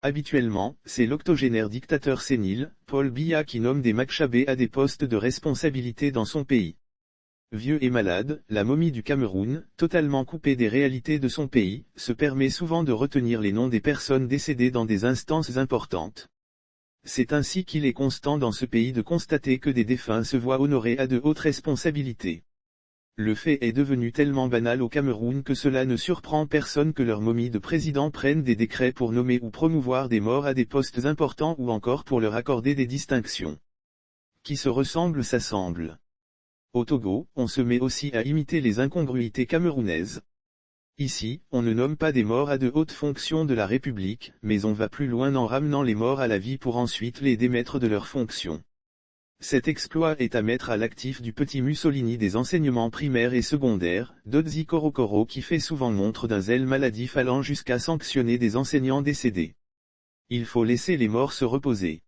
Habituellement, c'est l'octogénaire dictateur sénile, Paul Biya qui nomme des Makchabées à des postes de responsabilité dans son pays. Vieux et malade, la momie du Cameroun, totalement coupée des réalités de son pays, se permet souvent de retenir les noms des personnes décédées dans des instances importantes. C'est ainsi qu'il est constant dans ce pays de constater que des défunts se voient honorés à de hautes responsabilités. Le fait est devenu tellement banal au Cameroun que cela ne surprend personne que leurs momies de président prennent des décrets pour nommer ou promouvoir des morts à des postes importants ou encore pour leur accorder des distinctions. Qui se ressemble s'assemble. Au Togo, on se met aussi à imiter les incongruités camerounaises. Ici, on ne nomme pas des morts à de hautes fonctions de la République, mais on va plus loin en ramenant les morts à la vie pour ensuite les démettre de leurs fonctions. Cet exploit est à mettre à l'actif du petit Mussolini des enseignements primaires et secondaires, Dodzi Korokoro qui fait souvent montre d'un zèle maladif allant jusqu'à sanctionner des enseignants décédés. Il faut laisser les morts se reposer.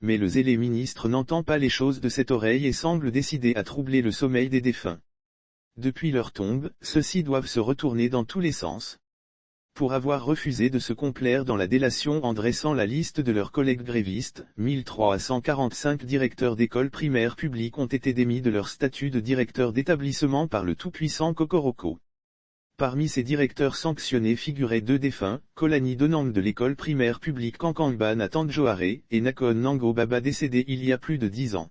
Mais le zélé ministre n'entend pas les choses de cette oreille et semble décidé à troubler le sommeil des défunts. Depuis leur tombe, ceux-ci doivent se retourner dans tous les sens. Pour avoir refusé de se complaire dans la délation en dressant la liste de leurs collègues grévistes, 1345 directeurs d'écoles primaires publiques ont été démis de leur statut de directeur d'établissement par le tout-puissant Kokoroko. Parmi ces directeurs sanctionnés figuraient 2 défunts, Kolani Donang de l'école primaire publique Kankangban à Tandjoare, et Nakon Nango Baba décédé il y a plus de 10 ans.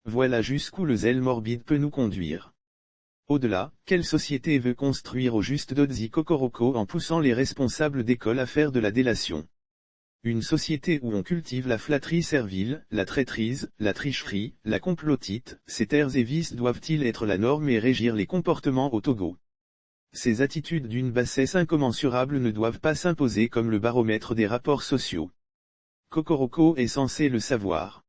Voilà jusqu'où le zèle morbide peut nous conduire. Au-delà, quelle société veut construire au juste Dodzi Kokoroko en poussant les responsables d'école à faire de la délation? Une société où on cultive la flatterie servile, la traîtrise, la tricherie, la complotite, ces terres et vices doivent-ils être la norme et régir les comportements au Togo? Ces attitudes d'une bassesse incommensurable ne doivent pas s'imposer comme le baromètre des rapports sociaux. Kokoroko est censé le savoir.